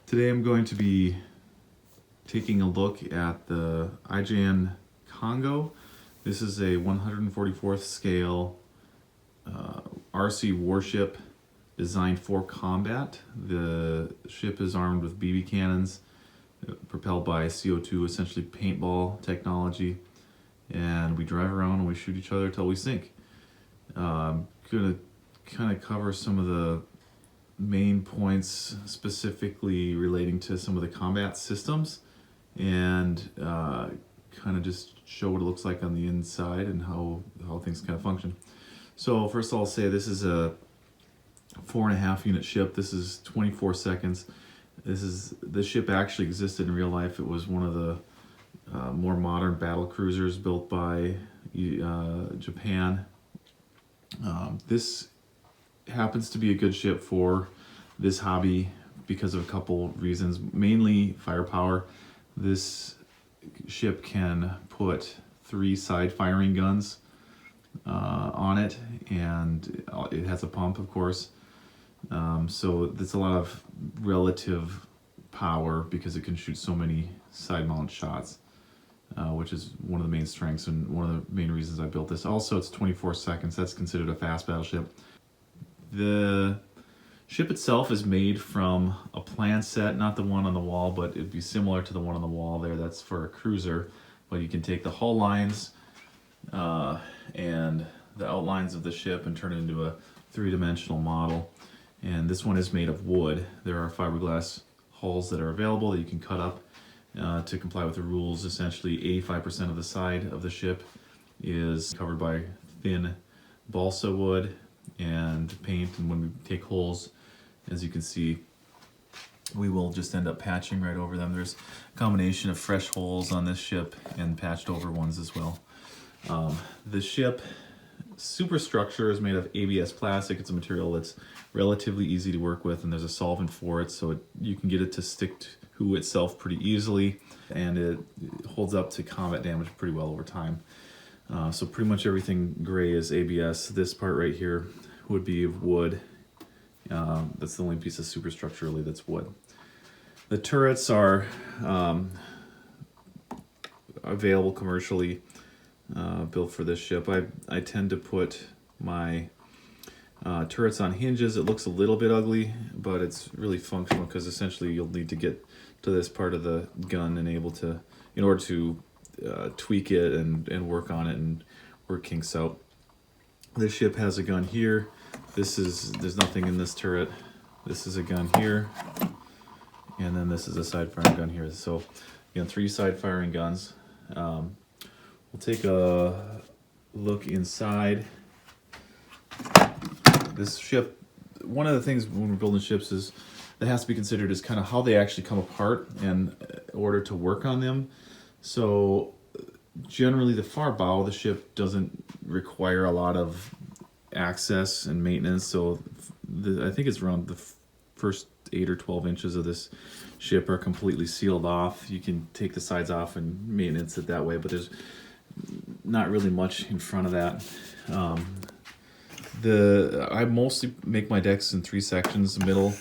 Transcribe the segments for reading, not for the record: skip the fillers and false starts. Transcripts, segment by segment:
Today I'm going to be taking a look at the IJN Kongo. This is a 144th scale RC warship designed for combat. The ship is armed with BB cannons propelled by CO2, essentially paintball technology, and we drive around and we shoot each other till we sink. I'm going to kind of cover some of the main points specifically relating to some of the combat systems and kind of just show what it looks like on the inside and how things kind of function. So first I'll say this is a 4.5 unit ship. This is 24 seconds. This ship actually existed in real life. It was one of the more modern battle cruisers built by Japan. This happens to be a good ship for this hobby because of a couple reasons, mainly firepower. This ship can put 3 side firing guns on it, and it has a pump, of course, so there's a lot of relative power because it can shoot so many side mount shots, which is one of the main strengths and one of the main reasons I built this. Also, it's 24 seconds. That's considered a fast battleship. The ship itself is made from a plan set, not the one on the wall, but it'd be similar to the one on the wall there. That's for a cruiser, but you can take the hull lines and the outlines of the ship and turn it into a 3-dimensional model. And this one is made of wood. There are fiberglass hulls that are available that you can cut up to comply with the rules. Essentially, 85% of the side of the ship is covered by thin balsa wood and paint, and when we take holes, as you can see, we will just end up patching right over them. There's a combination of fresh holes on this ship and patched over ones as well. The ship superstructure is made of ABS plastic. It's a material that's relatively easy to work with, and there's a solvent for it, so you can get it to stick to itself pretty easily, and it holds up to combat damage pretty well over time. So pretty much everything gray is ABS. This part right here would be of wood. That's the only piece of superstructure really that's wood. The turrets are available commercially, built for this ship. I tend to put my turrets on hinges. It looks a little bit ugly, but it's really functional because essentially you'll need to get to this part of the gun and in order to tweak it and work on it and work kinks out. This ship has a gun here. There's nothing in this turret. This is a gun here, and then this is a side firing gun here. So again, 3 side firing guns. We'll take a look inside. This ship, one of the things when we're building ships is that has to be considered is kind of how they actually come apart and in order to work on them. So generally the far bow of the ship doesn't require a lot of access and maintenance, so I think it's around the first 8 or 12 inches of this ship are completely sealed off. You can take the sides off and maintenance it that way, but there's not really much in front of that. I mostly make my decks in 3 sections. The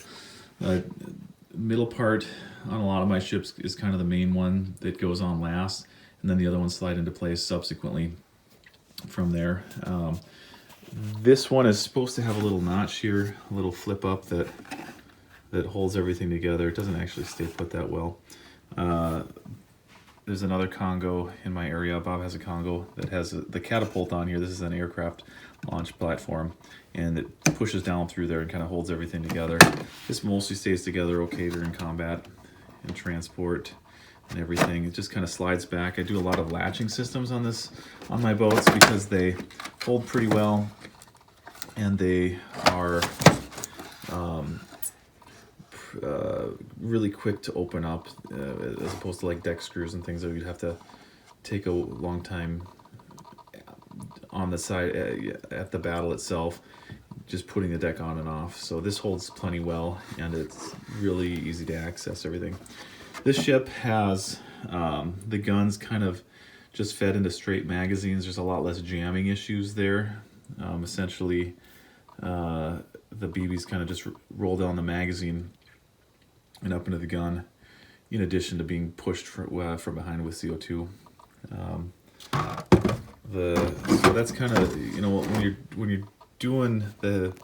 middle part on a lot of my ships is kind of the main one that goes on last, and then the other ones slide into place subsequently from there. This one is supposed to have a little notch here, a little flip up that holds everything together. It doesn't actually stay put that well. There's another Kongo in my area. Bob has a Kongo that has the catapult on here. This is an aircraft launch platform, and it pushes down through there and kind of holds everything together. This mostly stays together okay during combat and transport and everything. It just kind of slides back. I do a lot of latching systems on my boats because they hold pretty well, and they are really quick to open up, as opposed to like deck screws and things that you'd have to take a long time on the side at the battle itself, just putting the deck on and off. So this holds plenty well, and it's really easy to access everything. This ship has the guns kind of just fed into straight magazines. There's a lot less jamming issues there. Essentially, the BBs kind of just roll down the magazine and up into the gun, in addition to being pushed from behind with CO2. So that's kind of, when you're doing the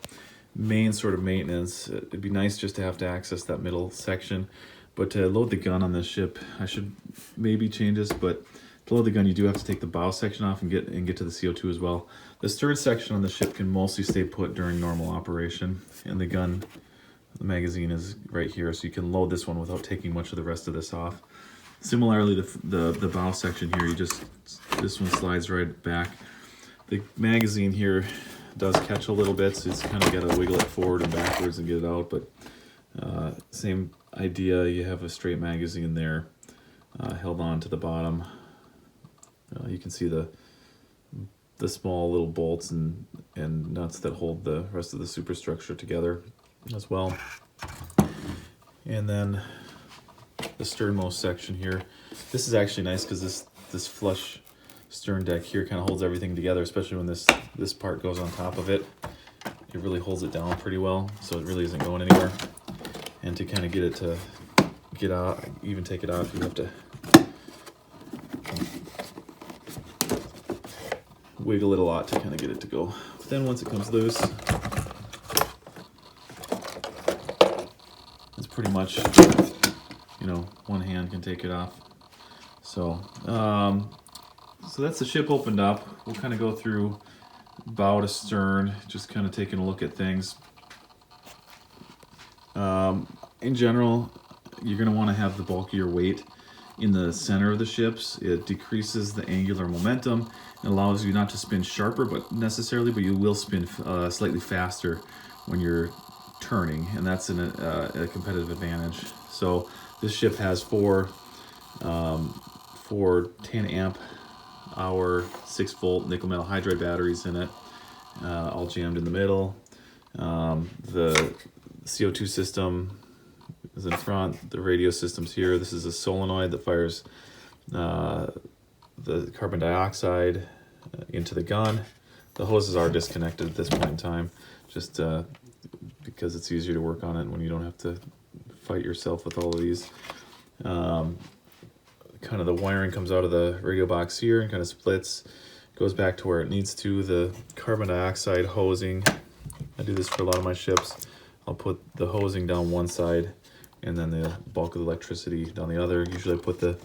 main sort of maintenance, it'd be nice just to have to access that middle section. But to load the gun on this ship, I should maybe change this, but to load the gun, you do have to take the bow section off and get to the CO2 as well. The stern section on the ship can mostly stay put during normal operation, and the gun, the magazine is right here, so you can load this one without taking much of the rest of this off. Similarly, the bow section here, this one slides right back. The magazine here does catch a little bit, so it's kind of got to wiggle it forward and backwards and get it out, but same idea, you have a straight magazine there held on to the bottom. You can see the small little bolts and nuts that hold the rest of the superstructure together as well. And then the sternmost section here. This is actually nice because this flush stern deck here kind of holds everything together, especially when this part goes on top of it. It really holds it down pretty well, so it really isn't going anywhere. And to kind of get it to get out, even take it off, you have to wiggle it a lot to kind of get it to go. But then once it comes loose, it's pretty much, one hand can take it off. So, so that's the ship opened up. We'll kind of go through bow to stern, just kind of taking a look at things. In general, you're going to want to have the bulk of your weight in the center of the ships. It decreases the angular momentum and allows you not to spin sharper, but you will spin slightly faster when you're turning, and that's a competitive advantage. So this ship has four 10 amp hour 6-volt nickel metal hydride batteries in it, all jammed in the middle. The CO2 system is in front, the radio system's here. This is a solenoid that fires the carbon dioxide into the gun. The hoses are disconnected at this point in time, just because it's easier to work on it when you don't have to fight yourself with all of these. Kind of the wiring comes out of the radio box here and kind of splits, goes back to where it needs to. The carbon dioxide hosing, I do this for a lot of my ships. I'll put the hosing down one side and then the bulk of the electricity down the other. Usually I put the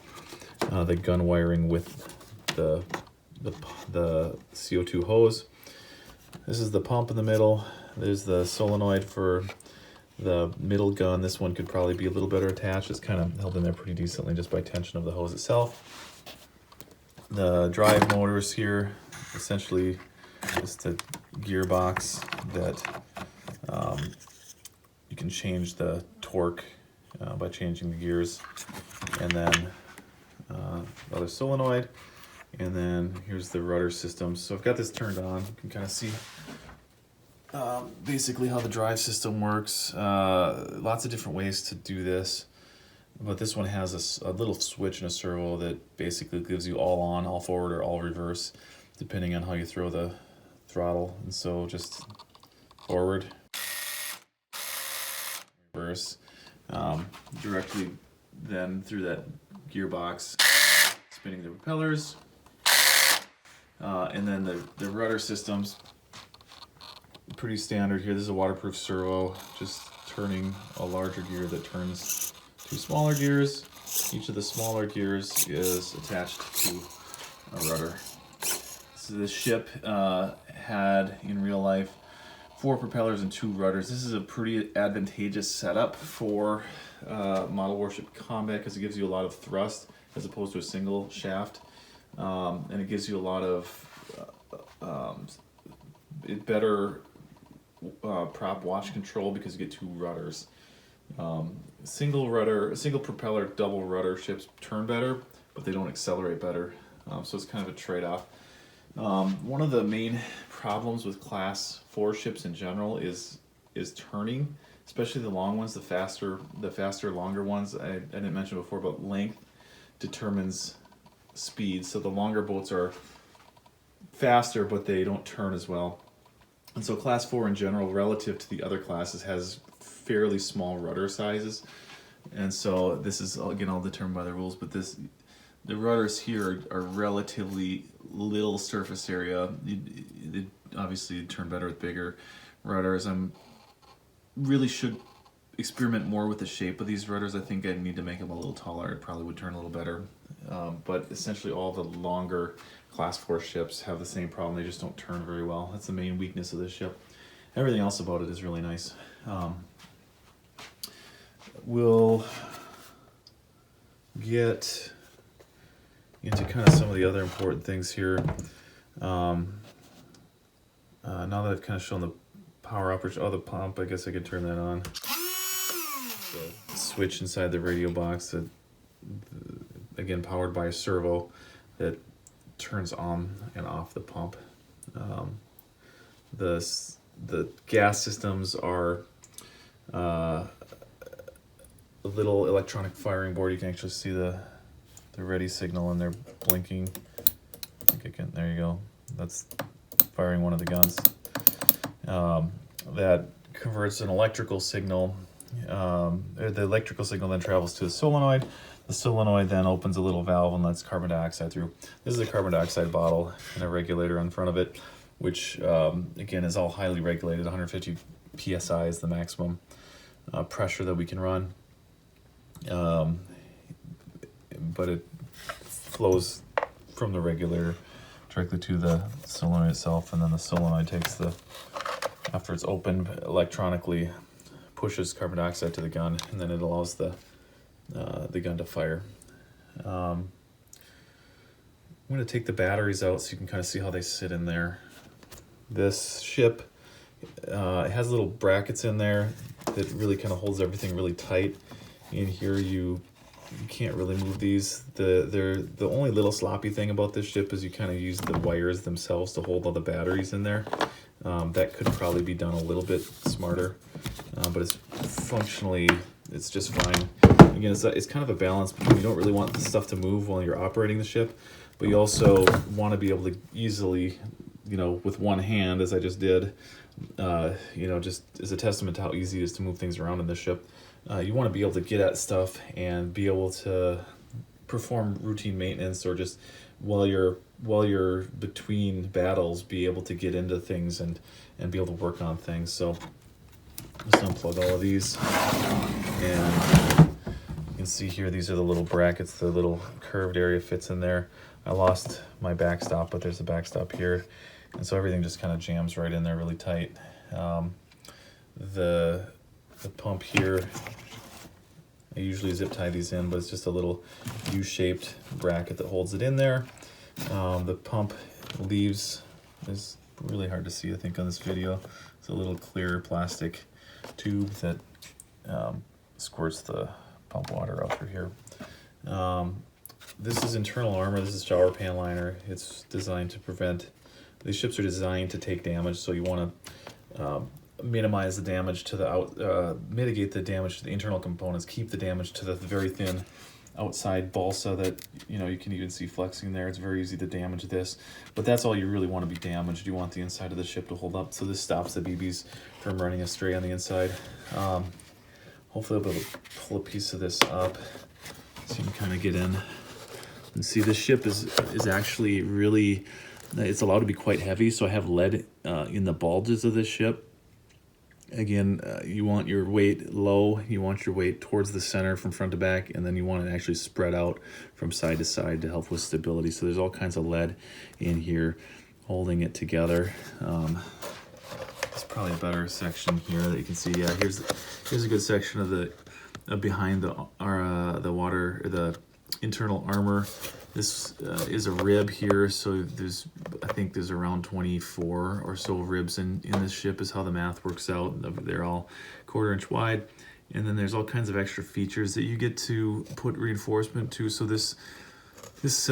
gun wiring with the CO2 hose. This is the pump in the middle. There's the solenoid for the middle gun. This one could probably be a little better attached. It's kind of held in there pretty decently just by tension of the hose itself. The drive motors here, essentially just a gearbox that you can change the torque by changing the gears. And then other solenoid. And then here's the rudder system. So I've got this turned on. You can kind of see basically how the drive system works. Lots of different ways to do this, but this one has a little switch and a servo that basically gives you all on, all forward, or all reverse, depending on how you throw the throttle. And so just forward, reverse, directly then through that gearbox, spinning the propellers, and then the rudder systems. Pretty standard here. This is a waterproof servo, just turning a larger gear that turns two smaller gears. Each of the smaller gears is attached to a rudder. So this ship had, in real life, 4 propellers and 2 rudders. This is a pretty advantageous setup for Model Warship Combat because it gives you a lot of thrust as opposed to a single shaft, and it gives you a lot of better prop wash control because you get 2 rudders. Single propeller, double rudder ships turn better, but they don't accelerate better. So it's kind of a trade-off. One of the main problems with Class 4 ships in general is turning, especially the long ones, the faster, longer ones. I didn't mention before, but length determines speed. So the longer boats are faster, but they don't turn as well. And so Class 4 in general, relative to the other classes, has fairly small rudder sizes. And so this is, again, all determined by the rules, but the rudders here are relatively little surface area. It obviously turn better with bigger rudders. Really should experiment more with the shape of these rudders. I think I need to make them a little taller. It probably would turn a little better. But essentially all the longer Class 4 ships have the same problem. They just don't turn very well. That's the main weakness of this ship. Everything else about it is really nice. We'll get into kind of some of the other important things here. Now that I've kind of shown the power operation, the pump, I guess I could turn that on. The switch inside the radio box that, again, powered by a servo that turns on and off the pump. The gas systems are a little electronic firing board. You can actually see the ready signal and they're blinking. I think I can, there you go. That's firing one of the guns. That converts an electrical signal. The electrical signal then travels to the solenoid. The solenoid then opens a little valve and lets carbon dioxide through. This is a carbon dioxide bottle and a regulator in front of it, which again is all highly regulated. 150 psi is the maximum pressure that we can run. But it flows from the regulator directly to the solenoid itself, and then the solenoid takes after it's opened electronically, pushes carbon dioxide to the gun, and then it allows the gun to fire. I'm going to take the batteries out so you can kind of see how they sit in there. This ship, it has little brackets in there that really kind of holds everything really tight. In here you can't really move these. The only little sloppy thing about this ship is you kind of use the wires themselves to hold all the batteries in there. That could probably be done a little bit smarter, but it's functionally, it's just fine. Again, it's kind of a balance between, you don't really want the stuff to move while you're operating the ship, but you also want to be able to easily, with one hand, as I just did, just as a testament to how easy it is to move things around in this ship. You want to be able to get at stuff and be able to perform routine maintenance, or just while you're between battles, be able to get into things and be able to work on things. So just unplug all of these, and you can see here, these are the little brackets. The little curved area fits in there. I lost my backstop, but there's a backstop here, and so everything just kind of jams right in there really tight. The pump here, I usually zip tie these in, but it's just a little U-shaped bracket that holds it in there. The pump leaves is really hard to see, I think, on this video. It's a little clear plastic tube that squirts the pump water out through here. This is internal armor. This is shower pan liner. It's designed to prevent, these ships are designed to take damage, so you want to minimize the damage to the mitigate the damage to the internal components, keep the damage to the very thin outside balsa that you can even see flexing there. It's very easy to damage this, but that's all you really want to be damaged. You want the inside of the ship to hold up, so this stops the BBs from running astray on the inside. Hopefully I'll be able to pull a piece of this up so you can kind of get in and see. This ship is actually really, it's allowed to be quite heavy, so I have lead in the bulges of this ship. Again, you want your weight low, you want your weight towards the center from front to back, and then you want it actually spread out from side to side to help with stability. So there's all kinds of lead in here holding it together. There's probably a better section here that you can see. Yeah, here's a good section of the behind the internal armor. This is a rib here, so I think there's around 24 or so ribs in this ship is how the math works out. They're all 1/4 inch wide, and then there's all kinds of extra features that you get to put reinforcement to. So this is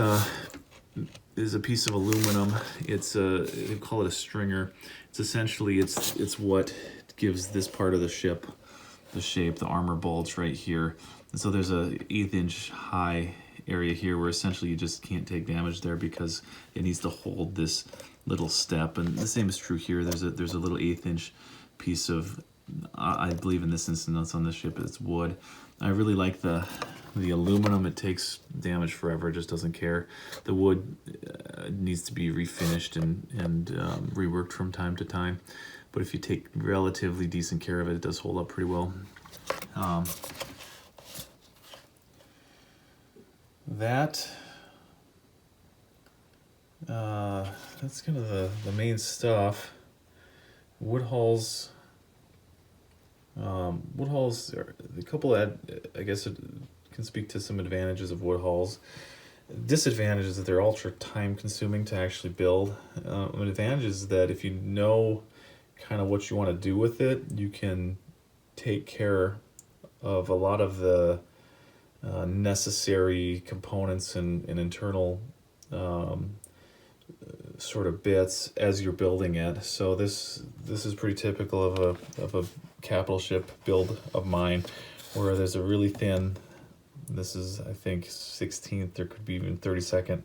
a piece of aluminum. They call it a stringer. It's essentially it's what gives this part of the ship the shape, the armor bulge right here. And so there's a 1/8 inch high area here where essentially you just can't take damage there because it needs to hold this little step. And the same is true here. There's a little 1/8 inch piece of I believe in this instance on this ship it's wood. I really like the aluminum. It takes damage forever. It just doesn't care. The wood needs to be refinished and reworked from time to time. But if you take relatively decent care of it, it does hold up pretty well. That's kind of the main stuff. Wood hulls. Wood hulls are a couple I guess it can speak to some advantages of wood hulls. Disadvantage is that they're ultra time consuming to actually build. An advantage is that if you know kind of what you want to do with it, you can take care of a lot of the necessary components and internal sort of bits as you're building it. So this is pretty typical of a capital ship build of mine, where there's a really thin, this is I think 16th, there could be even 32nd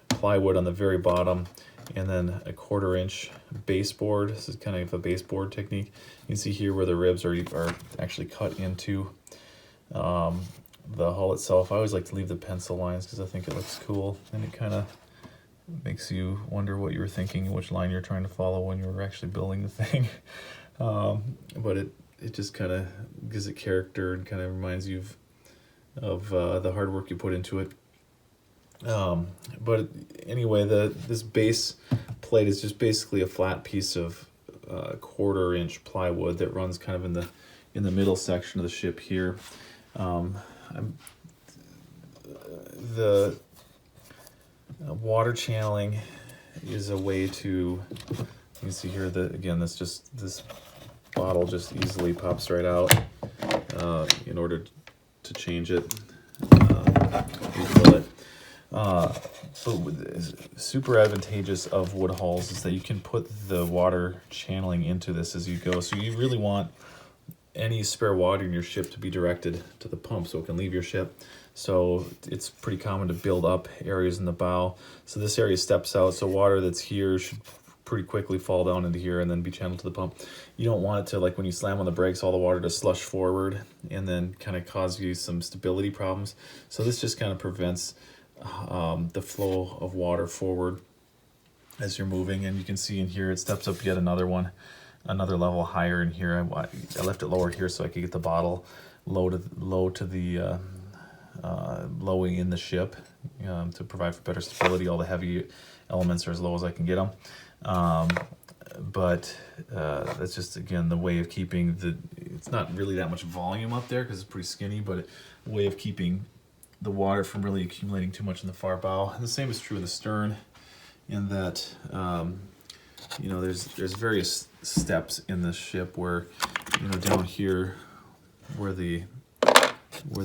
plywood on the very bottom, and then a 1/4 inch baseboard. This is kind of a baseboard technique. You can see here where the ribs are actually cut into the hull itself. I always like to leave the pencil lines because I think it looks cool, and it kind of makes you wonder what you were thinking and which line you're trying to follow when you were actually building the thing. But it just kind of gives it character and kind of reminds you of the hard work you put into it. But anyway, this base plate is just basically a flat piece of 1/4 inch plywood that runs kind of in the middle section of the ship here. The water channeling is a way to, you can see here that again this bottle just easily pops right out in order to change it, refill it. But super advantageous of wood hulls is that you can put the water channeling into this as you go. So you really want any spare water in your ship to be directed to the pump so it can leave your ship. So it's pretty common to build up areas in the bow. So this area steps out, so water that's here should pretty quickly fall down into here and then be channeled to the pump. You don't want it to, like when you slam on the brakes, all the water to slush forward and then kind of cause you some stability problems. So this just kind of prevents the flow of water forward as you're moving. And you can see in here it steps up yet another level higher in here. I left it lower here so I could get the bottle low to the low in the ship to provide for better stability. All the heavy elements are as low as I can get them. But that's just, again, the way of keeping it's not really that much volume up there because it's pretty skinny, but a way of keeping the water from really accumulating too much in the far bow. And the same is true in the stern, in that there's various steps in the ship where, down here where the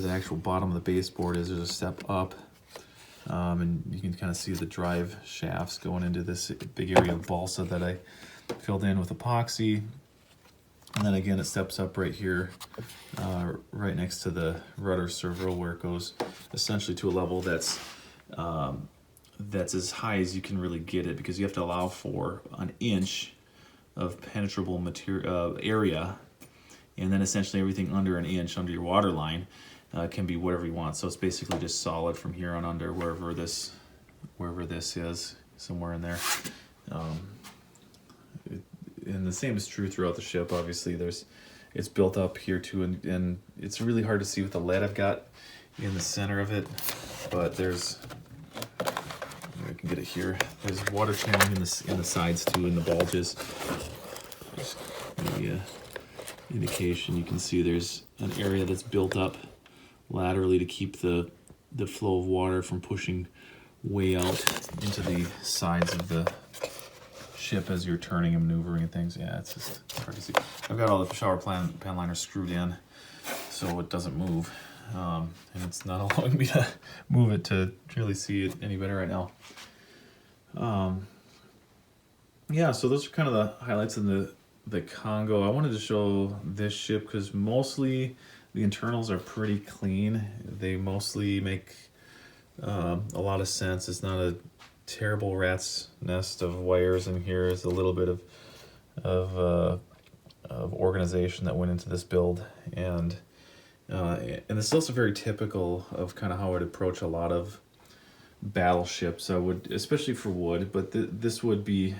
actual bottom of the baseboard is, there's a step up, and you can kind of see the drive shafts going into this big area of balsa that I filled in with epoxy. And then again, it steps up right here, right next to the rudder servo, where it goes essentially to a level that's as high as you can really get it, because you have to allow for an inch of penetrable material area, and then essentially everything under an inch under your water line can be whatever you want. So it's basically just solid from here on under wherever this is, somewhere in there. And the same is true throughout the ship. Obviously, it's built up here too, and it's really hard to see with the lead I've got in the center of it. But I can get it here. There's water channeling in the sides too, in the bulges. Just maybe an indication. You can see there's an area that's built up laterally to keep the flow of water from pushing way out into the sides of the ship as you're turning and maneuvering and things. Yeah, it's just hard to see. I've got all the shower pan liners screwed in so it doesn't move, and it's not allowing me to move it to really see it any better right now. Yeah, so those are kind of the highlights in the Kongo. I wanted to show this ship because mostly the internals are pretty clean. They mostly make a lot of sense. It's not a terrible rat's nest of wires in here. It's a little bit of organization that went into this build, and this is also very typical of kind of how I'd approach a lot of battleships. I would, especially for wood, but this would be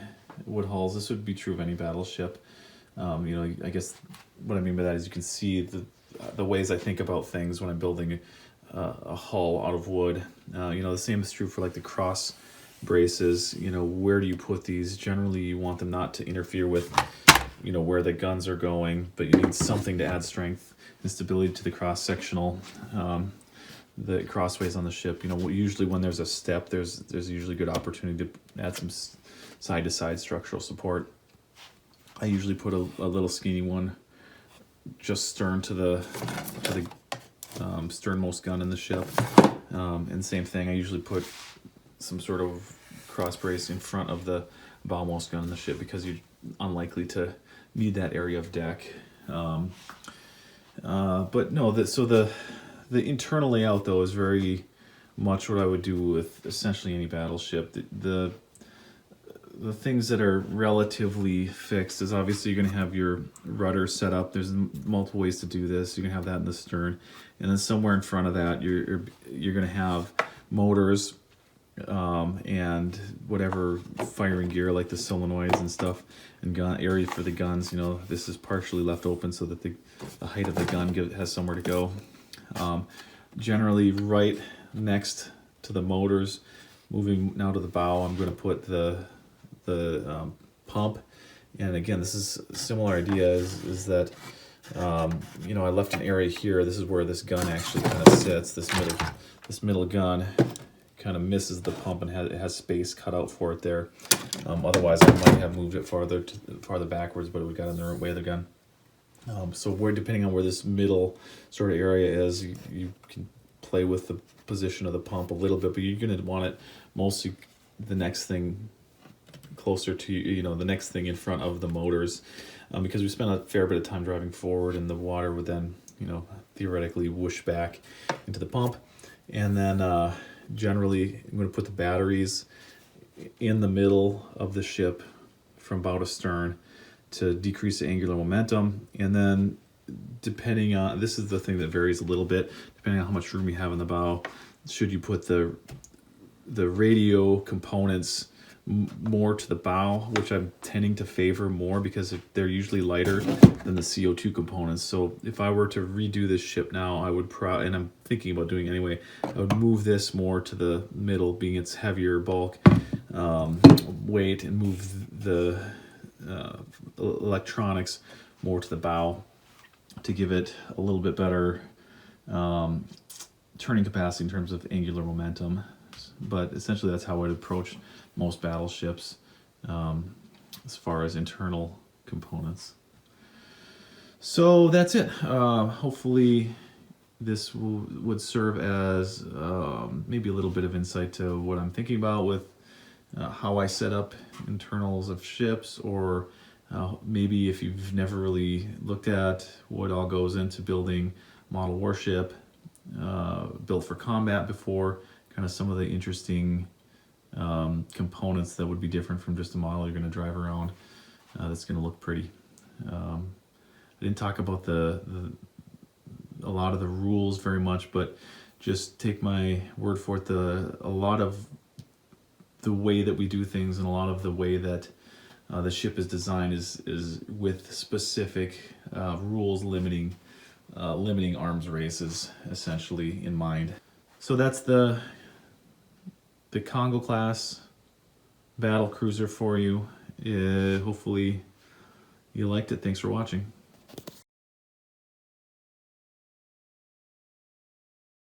wood hulls. This would be true of any battleship. You know, I guess what I mean by that is you can see the ways I think about things when I'm building a hull out of wood. You know, the same is true for like the cross braces. You know, where do you put these? Generally, you want them not to interfere with, you know, where the guns are going, but you need something to add strength and stability to the cross-sectional, the crossways on the ship. You know, usually when there's a step, there's usually good opportunity to add some side-to-side structural support. I usually put a little skinny one just stern to the sternmost gun in the ship, and same thing. I usually put some sort of cross brace in front of the bowmost gun in the ship because you're unlikely to need that area of deck. But no, so the internal layout though is very much what I would do with essentially any battleship. The things that are relatively fixed is obviously you're going to have your rudder set up. There's multiple ways to do this. You can have that in the stern, and then somewhere in front of that you're going to have motors and whatever firing gear like the solenoids and stuff, and gun area for the guns. You know, this is partially left open so that the height of the gun has somewhere to go. Generally right next to the motors, moving now to the bow, I'm going to put the pump. And again, this is a similar idea, is that you know, I left an area here. This is where this gun actually kind of sits. This middle gun kind of misses the pump and it has space cut out for it there. Otherwise I might have moved it farther backwards, but it would got in the way of the gun. So depending on where this middle sort of area is, you can play with the position of the pump a little bit, but you're going to want it mostly the next thing closer to, you know, the next thing in front of the motors, because we spent a fair bit of time driving forward, and the water would then, you know, theoretically whoosh back into the pump. And then generally I'm going to put the batteries in the middle of the ship from bow to stern to decrease the angular momentum. And then depending on, this is the thing that varies a little bit, depending on how much room you have in the bow, should you put the radio components more to the bow, which I'm tending to favor more because they're usually lighter than the CO2 components. So if I were to redo this ship now, I would and I'm thinking about doing it anyway, I would move this more to the middle, being its heavier bulk weight, and move the electronics more to the bow to give it a little bit better turning capacity in terms of angular momentum. But essentially that's how I'd approach most battleships as far as internal components. So that's it. Hopefully this would serve as maybe a little bit of insight to what I'm thinking about with how I set up internals of ships, or maybe if you've never really looked at what all goes into building model warship built for combat before, kind of some of the interesting components that would be different from just a model you're going to drive around that's going to look pretty. I didn't talk about a lot of the rules very much, but just take my word for it. A lot of the way that we do things and a lot of the way that the ship is designed is with specific rules limiting arms races essentially in mind. So that's the Kongo class battle cruiser for you. Hopefully you liked it. Thanks for watching.